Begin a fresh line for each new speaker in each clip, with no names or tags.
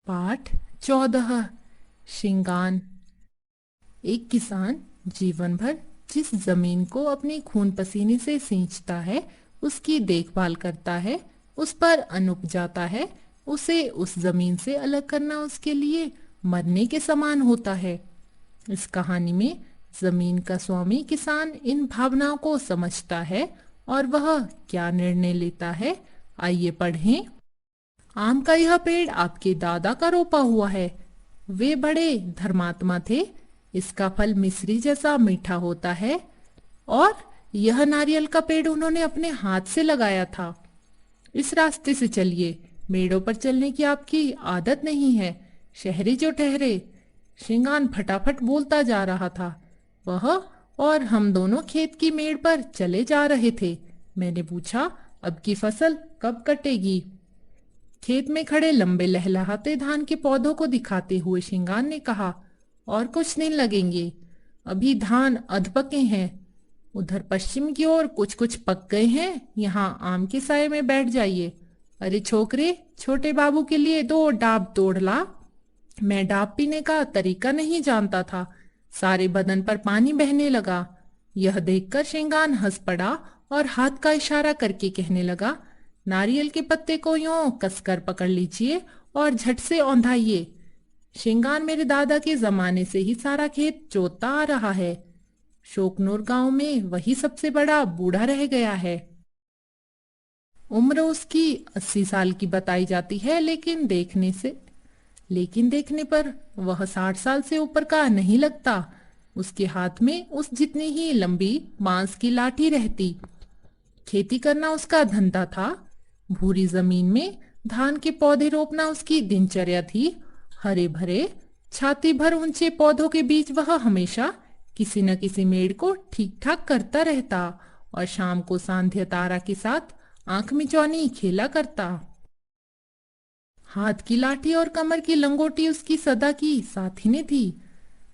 पाठ 14। शिंगान। एक किसान जीवन भर जिस जमीन को अपने खून पसीने से सींचता है, उसकी देखभाल करता है, उस पर अन्न उपजाता है, उसे उस जमीन से अलग करना उसके लिए मरने के समान होता है। इस कहानी में जमीन का स्वामी किसान इन भावनाओं को समझता है और वह क्या निर्णय लेता है, आइए पढ़ें। आम का यह पेड़ आपके दादा का रोपा हुआ है। वे बड़े धर्मात्मा थे। इसका फल मिश्री जैसा मीठा होता है। और यह नारियल का पेड़ उन्होंने अपने हाथ से लगाया था। इस रास्ते से चलिए, मेड़ों पर चलने की आपकी आदत नहीं है, शहरी जो ठहरे। शिंगान फटाफट बोलता जा रहा था। वह और हम दोनों खेत की मेड़ पर चले जा रहे थे। मैंने पूछा, अब की फसल कब कटेगी? खेत में खड़े लंबे लहलहाते धान के पौधों को दिखाते हुए शिंगान ने कहा, और कुछ दिन लगेंगे। अभी धान अधपके हैं। उधर पश्चिम की ओर कुछ कुछ पक गए हैं। यहाँ आम के साए में बैठ जाइए। अरे छोकरे, छोटे बाबू के लिए 2 डाब तोड़ ला। मैं डाब पीने का तरीका नहीं जानता था। सारे बदन पर पानी बहने लगा। यह देखकर शिंगान हंस पड़ा और हाथ का इशारा करके कहने लगा, नारियल के पत्ते को यूं कसकर पकड़ लीजिए और झट से औंधाइए। शिंगान मेरे दादा के जमाने से ही सारा खेत जोतता आ रहा है। शोकनूर गांव में वही सबसे बड़ा बूढ़ा रह गया है। उम्र उसकी 80 साल की बताई जाती है, लेकिन देखने पर वह 60 साल से ऊपर का नहीं लगता। उसके हाथ में उस जितनी ही लंबी बांस की लाठी रहती। खेती करना उसका धंधा था। भूरी जमीन में धान के पौधे रोपना उसकी दिनचर्या थी। हरे भरे छाती भर ऊंचे पौधों के बीच वह हमेशा किसी न किसी मेड़ को ठीक ठाक करता रहता और शाम को सांध्य तारा के साथ आंख मिचौनी खेला करता। हाथ की लाठी और कमर की लंगोटी उसकी सदा की साथिनी थी।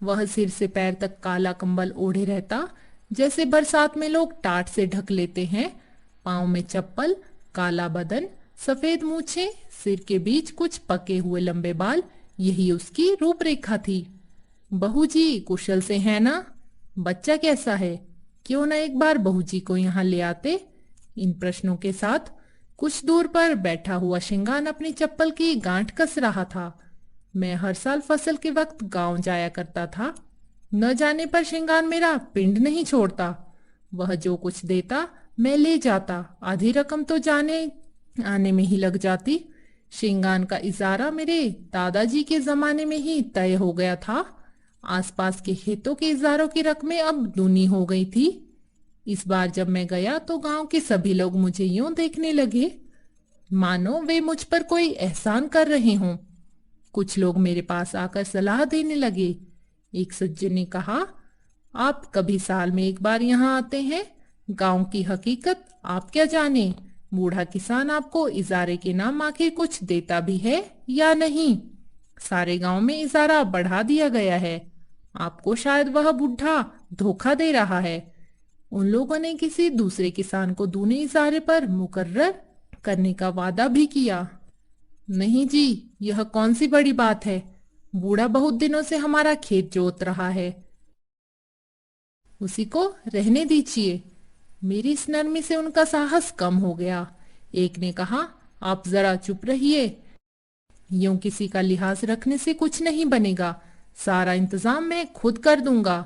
वह सिर से पैर तक काला कंबल ओढ़े रहता, जैसे बरसात में लोग टाट से ढक लेते हैं। पांव में चप्पल, काला बदन, सफेद मूछें, सिर के बीच कुछ पके हुए लंबे बाल, यही उसकी रूपरेखा थी। बहू जी कुशल से है ना? बच्चा कैसा है? क्यों न एक बार बहू जी को यहाँ ले आते? इन प्रश्नों के साथ कुछ दूर पर बैठा हुआ शिंगान अपनी चप्पल की गांठ कस रहा था। मैं हर साल फसल के वक्त गांव जाया करता था। न जाने पर शिंगान मेरा पिंड नहीं छोड़ता। वह जो कुछ देता मैं ले जाता। आधी रकम तो जाने आने में ही लग जाती। शिंगान का इजारा मेरे दादाजी के जमाने में ही तय हो गया था। आसपास के खेतों के इजारों की रकमें अब दूनी हो गई थी। इस बार जब मैं गया तो गांव के सभी लोग मुझे यूं देखने लगे मानो वे मुझ पर कोई एहसान कर रहे हों। कुछ लोग मेरे पास आकर सलाह देने लगे। एक सज्जन ने कहा, आप कभी साल में एक बार यहाँ आते हैं, गांव की हकीकत आप क्या जाने। बूढ़ा किसान आपको इजारे के नाम आखिर कुछ देता भी है या नहीं? सारे गांव में इजारा बढ़ा दिया गया है। आपको शायद वह बूढ़ा धोखा दे रहा है। उन लोगों ने किसी दूसरे किसान को दूने इजारे पर मुकर्रर करने का वादा भी किया। नहीं जी, यह कौन सी बड़ी बात है। बूढ़ा बहुत दिनों से हमारा खेत जोत रहा है, उसी को रहने दीजिए। मेरी इस नरमी से उनका साहस कम हो गया। एक ने कहा, आप जरा चुप रहिए। यूं किसी का लिहाज रखने से कुछ नहीं बनेगा। सारा इंतजाम मैं खुद कर दूंगा।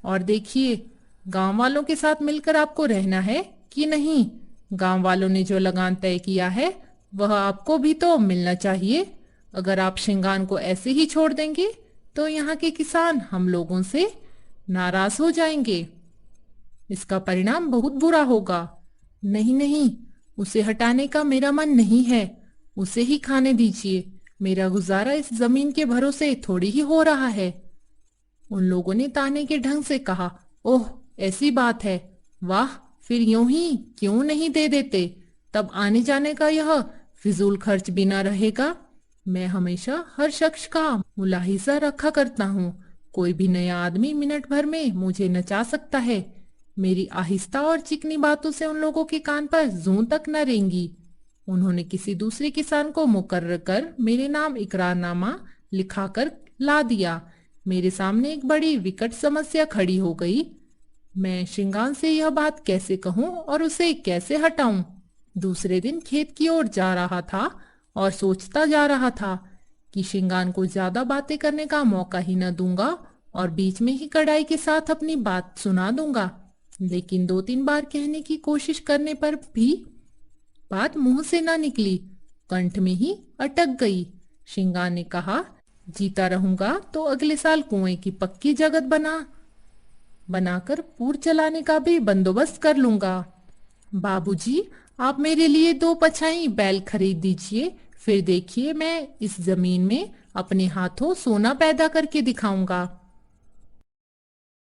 और देखिए, गांव वालों के साथ मिलकर आपको रहना है कि नहीं? गांव वालों ने जो लगान तय किया है वह आपको भी तो मिलना चाहिए। अगर आप शिंगान को ऐसे ही छोड़ देंगे तो यहाँ के किसान हम लोगों से नाराज हो जाएंगे। इसका परिणाम बहुत बुरा होगा। नहीं नहीं, उसे हटाने का मेरा मन नहीं है। उसे ही खाने दीजिए। मेरा गुजारा इस जमीन के भरोसे थोड़ी ही हो रहा है। उन लोगों ने ताने के ढंग से कहा, ओह ऐसी बात है, वाह, फिर यूं ही क्यों नहीं दे देते? तब आने जाने का यह फिजूल खर्च भी ना रहेगा। मैं हमेशा हर शख्स का मुलाहिजा रखा करता हूँ। कोई भी नया आदमी मिनट भर में मुझे नचा सकता है। मेरी आहिस्ता और चिकनी बातों से उन लोगों के कान पर जूं तक न रेंगी। उन्होंने किसी दूसरे किसान को मुकर्रर कर मेरे नाम इकरारनामा लिखाकर ला दिया। मेरे सामने एक बड़ी विकट समस्या खड़ी हो गई। मैं शिंगान से यह बात कैसे कहूं और उसे कैसे हटाऊं। दूसरे दिन खेत की ओर जा रहा था और सोचता जा रहा था कि शिंगान को ज्यादा बातें करने का मौका ही न दूंगा और बीच में ही कड़ाई के साथ अपनी बात सुना दूंगा। लेकिन 2-3 बार कहने की कोशिश करने पर भी बात मुंह से ना निकली, कंठ में ही अटक गई। शिंगान ने कहा, जीता रहूंगा तो अगले साल कुएं की पक्की जगत बनाकर पूर चलाने का भी बंदोबस्त कर लूंगा। बाबूजी, आप मेरे लिए 2 पछाई बैल खरीद दीजिए, फिर देखिए मैं इस जमीन में अपने हाथों सोना पैदा करके दिखाऊंगा।